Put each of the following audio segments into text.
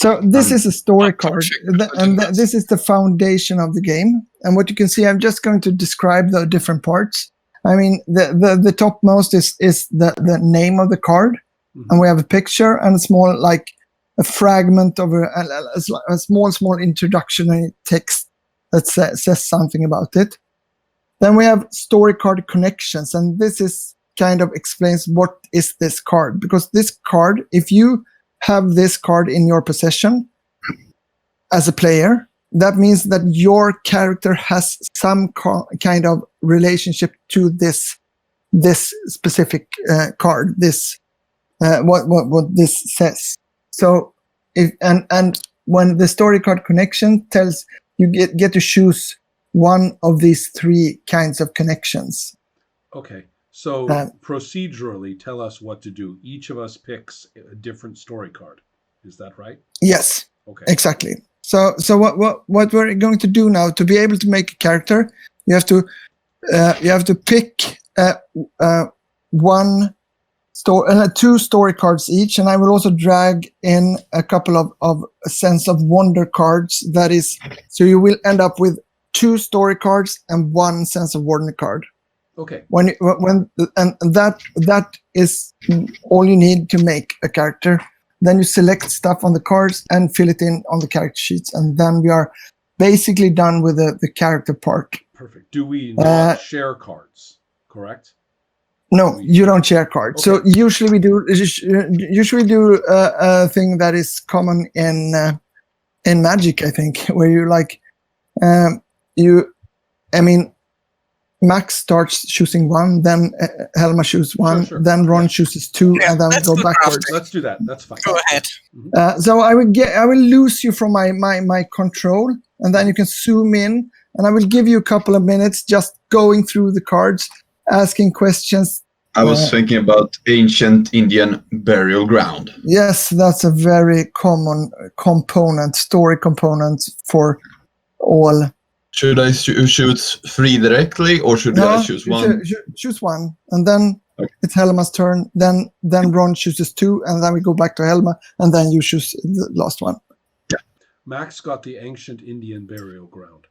So this is a story card, and touching this is the foundation of the game. And what you can see, I'm just going to describe the different parts. I mean, the topmost is the name of the card, and we have a picture and a small, like a fragment of a small introductory text that says something about it. Then we have story card connections, and this is kind of explains what is this card, because this card, if you have this card in your possession as a player, that means that your character has some kind of relationship to this specific card. This what this says. So and when the story card connection tells you get to choose one of these three kinds of connections. Okay. So procedurally, tell us what to do. Each of us picks a different story card. Is that right? Yes. Okay. Exactly. So what we're going to do now, to be able to make a character, you have to pick two story cards each, and I will also drag in a couple of sense of wonder cards. That is, so you will end up with 2 story cards and 1 sense of wonder card. Okay. That is all you need to make a character. Then you select stuff on the cards and fill it in on the character sheets, and then we are basically done with the character part. Perfect. Do we not share cards? Correct. No, you don't share cards. Okay. So usually we do a thing that is common in Magic, I think, where you Max starts choosing 1, then Helma chooses 1, Sure. then Ron chooses 2, and then we go backwards. Let's do that. That's fine. Go ahead. So I will lose you from my control, and then you can zoom in, and I will give you a couple of minutes just going through the cards, asking questions. I was thinking about ancient Indian burial ground. Yes, that's a very common story component for all. Should I choose 3 directly, or should I choose 1? Choose 1, and then it's Helma's turn. Then Ron chooses 2, and then we go back to Helma, and then you choose the last one. Yeah. Max got the ancient Indian burial ground.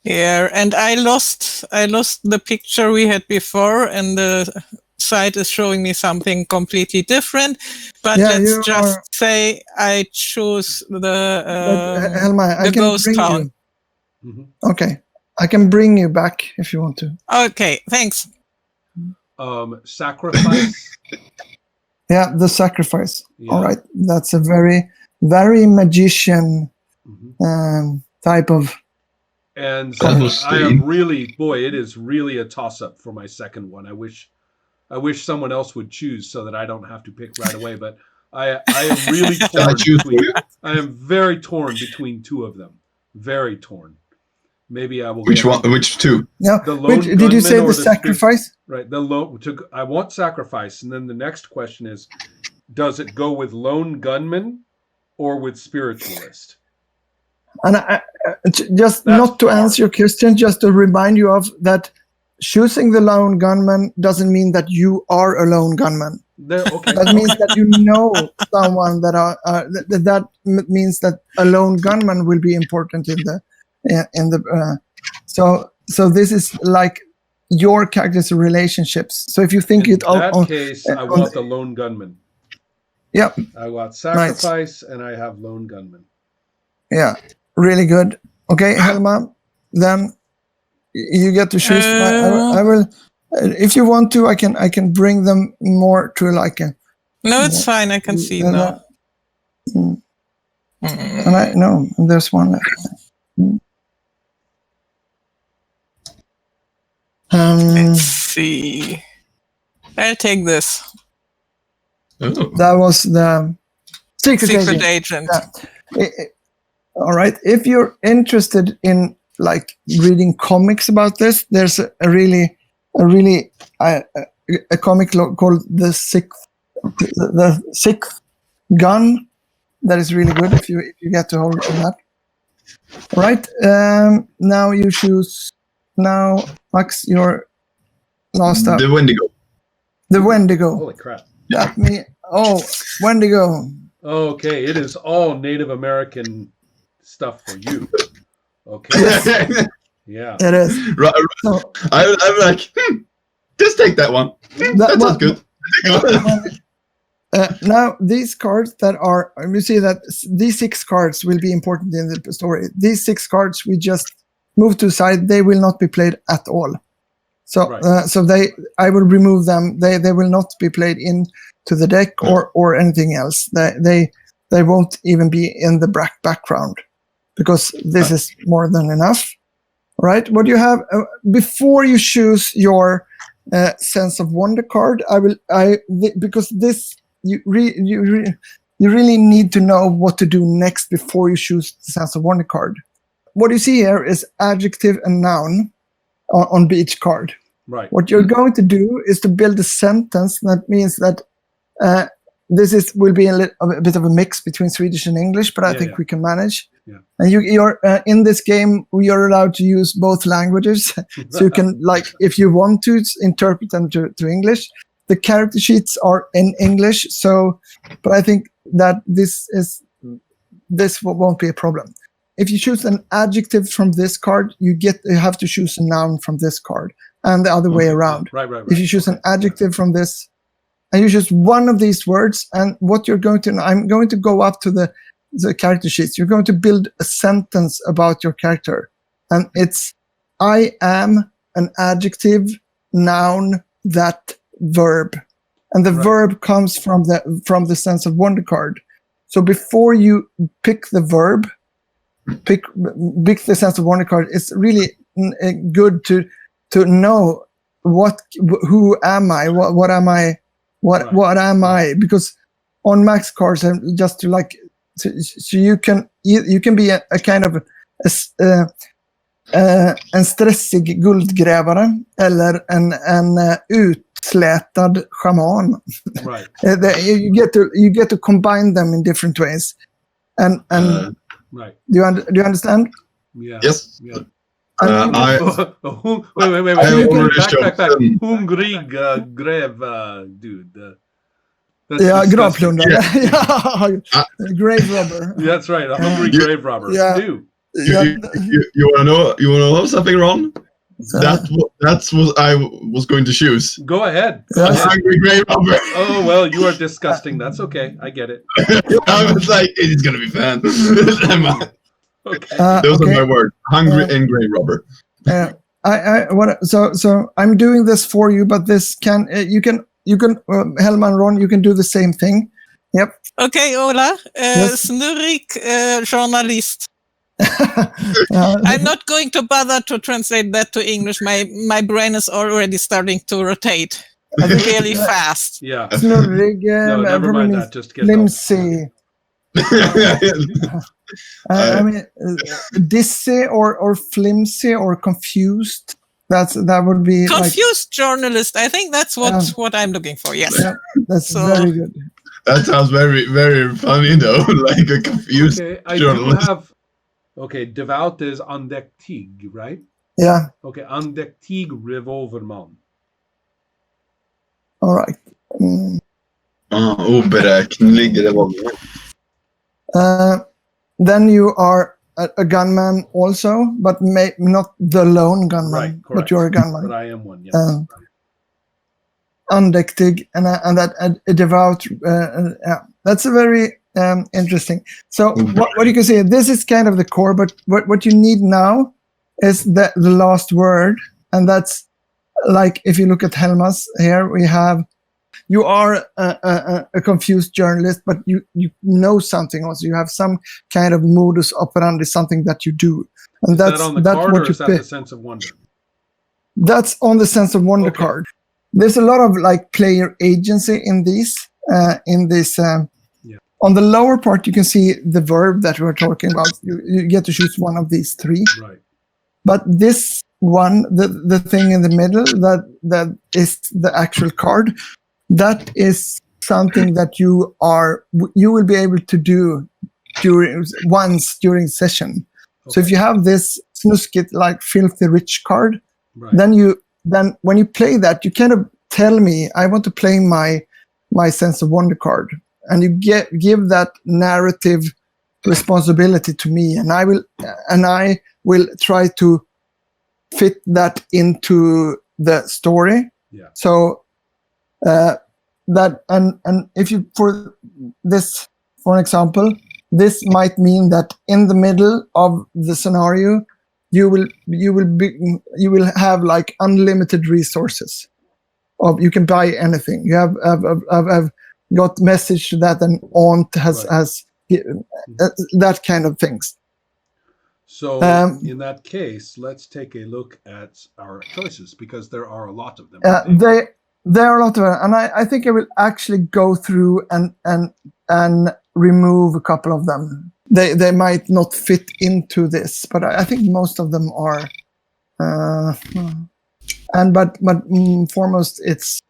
Yeah, and I lost the picture we had before, and the site is showing me something completely different. But let's just say I choose the ghost town. Okay, I can bring you back if you want to. Okay, thanks. Sacrifice. Yeah, the sacrifice. Yeah. All right, that's a very, very magician type of. And I am really, it is really a toss-up for my second one. I wish someone else would choose so that I don't have to pick right away. But I am really torn. I am very torn between 2 of them. Very torn. Maybe I will. Which one? Which 2? Yeah. Did you say the sacrifice? Right. I want sacrifice, and then the next question is, does it go with lone gunman or with spiritualist? And not to answer your question, just to remind you of that, choosing the lone gunman doesn't mean that you are a lone gunman. Okay. That means that you know someone that means that a lone gunman will be important in the. So this is like your character's relationships. So if you think in that case, I want the lone gunman. Yeah. I want sacrifice, and I have lone gunman. Yeah, really good. Okay, Helma, then you get to choose. I will, if you want to, I can bring them more to like a. No, it's fine. I can see now. And there's one left. Let's see. I'll take this. That was the Secret Agent. Yeah. All right. If you're interested in like reading comics about this, there's a comic called The Sixth Gun that is really good if you get to hold of that. All right. Now you choose. Now, Max, your last up. The Wendigo. The Wendigo. Holy crap. Wendigo. Okay, it is all Native American stuff for you. Okay. Yeah. It is. Right. So, I'm like, just take that one. That sounds good. Now, these cards that are, you see that these 6 cards will be important in the story. These 6 cards we just move to the side. They will not be played at all. So, Right. I will remove them. They will not be played into the deck or anything else. They won't even be in the background because this is more than enough. Right? What you have before you choose your Sense of Wonder card, because this you really need to know what to do next before you choose the Sense of Wonder card. What you see here is adjective and noun on each card. Right. What you're going to do is to build a sentence that means that this will be a bit of a mix between Swedish and English, but I think we can manage. Yeah. And you're in this game, we are allowed to use both languages, so you can, like, if you want to, interpret them to English. The character sheets are in English, but I think that this won't be a problem. If you choose an adjective from this card, you have to choose a noun from this card, and the other way around. Right. If you choose an adjective from this, and you choose one of these words, and what you're going to, I'm going to go up to the character sheets. You're going to build a sentence about your character, and it's I am an adjective, noun, that verb, and the verb comes from the Sense of Wonder card. So before you pick the verb, pick the Sense of Wonder card. It's really good to know who am I, what am I, what am I, because on Max cards, just to like. So you can be a kind of en stressig guldgrävare eller en utslätad shaman. Right. You get to combine them in different ways, and right. Do you understand? Yeah. Yes. Yeah. Wait. Back. Hungrig grev, dude. Gravplundare. Grave robber. That's right, a hungry grave robber. Yeah. You wanna know something, Ron? That's what I was going to choose. Go ahead. Hungry grave robber. Oh well, you are disgusting. That's okay. I get it. I was like, it's gonna be fun. Okay. Those are my words. Hungry and grave robber. So I'm doing this for you, but this you can Hellman, Ron, you can do the same thing. Yep. Okay, Ola. Snurrik journalist. I'm not going to bother to translate that to English. My brain is already starting to rotate really fast. Yeah. Snurrig. No, never mind that. Just get flimsy. I mean, dizzy or flimsy or confused. That would be confused journalist. I think that's what I'm looking for. Yes. Yeah, that's very good. That sounds very, very funny though. Like a confused journalist. Do have. Okay, devout is andektig, right? Yeah. Okay, andektig revolverman. All right. Oberäknelig revolver. Then you are a gunman also, but not the lone gunman. Right, but you're a gunman. But I am one, yes. Andektig and that a devout. Yeah, that's a very interesting. So what you can see, this is kind of the core, but what you need now is the last word, and that's like if you look at Helmas here, we have. You are a confused journalist, but you know something also. You have some kind of modus operandi, something that you do, and that's on the card, what or you is that pick. the Sense of Wonder? That's on the Sense of Wonder card. There's a lot of like player agency in these. On the lower part, you can see the verb that we're talking about. You get to choose one of these three. Right. But this one, the thing in the middle, that is the actual card. That is something that you will be able to do once during session. Okay. So if you have this snuskigt, like filthy rich card, then when you play that, you kind of tell me, I want to play my Sense of Wonder card. and you give that narrative responsibility to me, and I will try to fit that into the story. Yeah. So that and if you for this, for an example, this might mean that in the middle of the scenario, you will have like unlimited resources. You can buy anything. You have got message that an aunt has that kind of things. So in that case, let's take a look at our choices, because there are a lot of them. There are a lot of them, and I think I will actually go through and remove a couple of them. They might not fit into this, but I think most of them are. But foremost, it's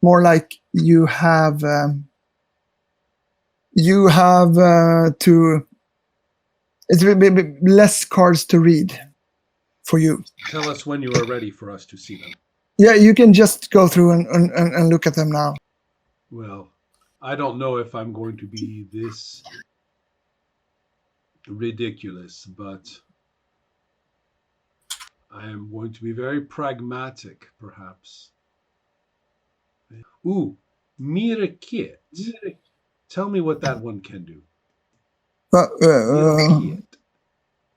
more like you have to. It's a bit less cards to read for you. Tell us when you are ready for us to see them. Yeah, you can just go through and look at them now. Well, I don't know if I'm going to be this ridiculous, but I am going to be very pragmatic, perhaps. Ooh, Mirakit. Tell me what that one can do.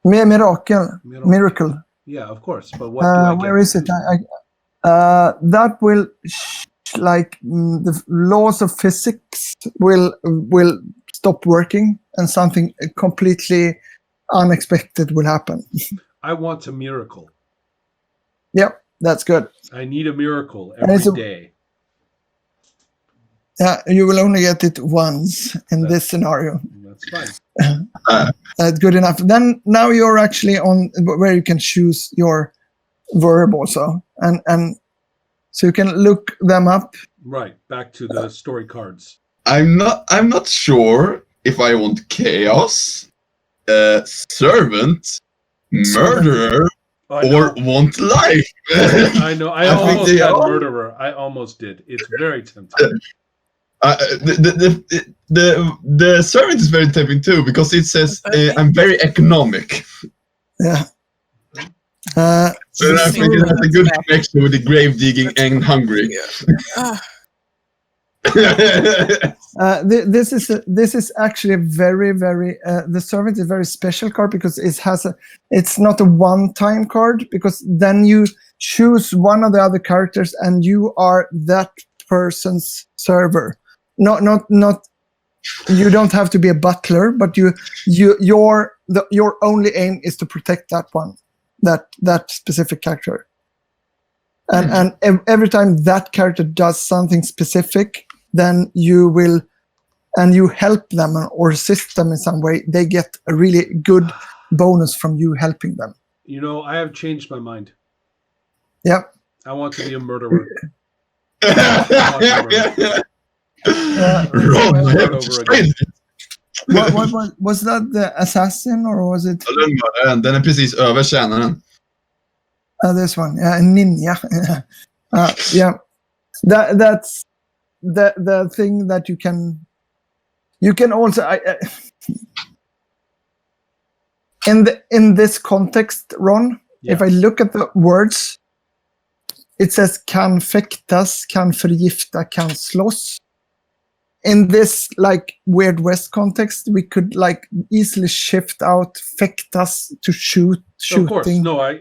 Miracle. Yeah, of course. But what do I get? Where is it? That will the laws of physics will stop working, and something completely unexpected will happen. I want a miracle. Yep, that's good. I need a miracle every day. Yeah, you will only get it once in this scenario. That's fine. That's good enough. Then now you're actually on where you can choose your verb also, and so you can look them up. Right, back to the story cards. I'm not sure if I want chaos, servant, murderer, or want life. I know. I almost had murderer. I almost did. It's very tempting. The servant is very tempting too, because it says I'm very economic. Yeah. So I think it has a good connection with the grave digging and hungry. This is actually a very the servant is a very special card, because it's not a one-time card, because then you choose one of the other characters and you are that person's server. Not you don't have to be a butler, but your only aim is to protect that one, that specific character. And every time that character does something specific, then you will, and you help them or assist them in some way, they get a really good bonus from you helping them. You know, I have changed my mind. Yep. I want to be a murderer. What was that, the assassin, or was it? Den är precis över tjänaren. This one, ninja. Yeah, that's the thing that you can also in this context, Ron. Yeah. If I look at the words, it says kan fäktas, kan förgifta, kan slåss. In this like Weird West context, we could like easily shift out fäktas to shooting.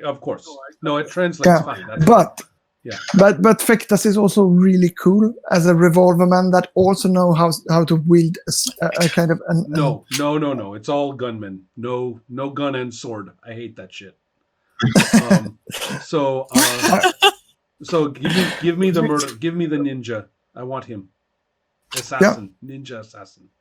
Of course. No, it translates fine. But fäktas is also really cool as a revolver man that also know how to wield a kind of No. It's all gunmen. No gun and sword. I hate that shit. So give me the murder. Give me the ninja. I want him. Assassin. Yeah. Ninja assassin.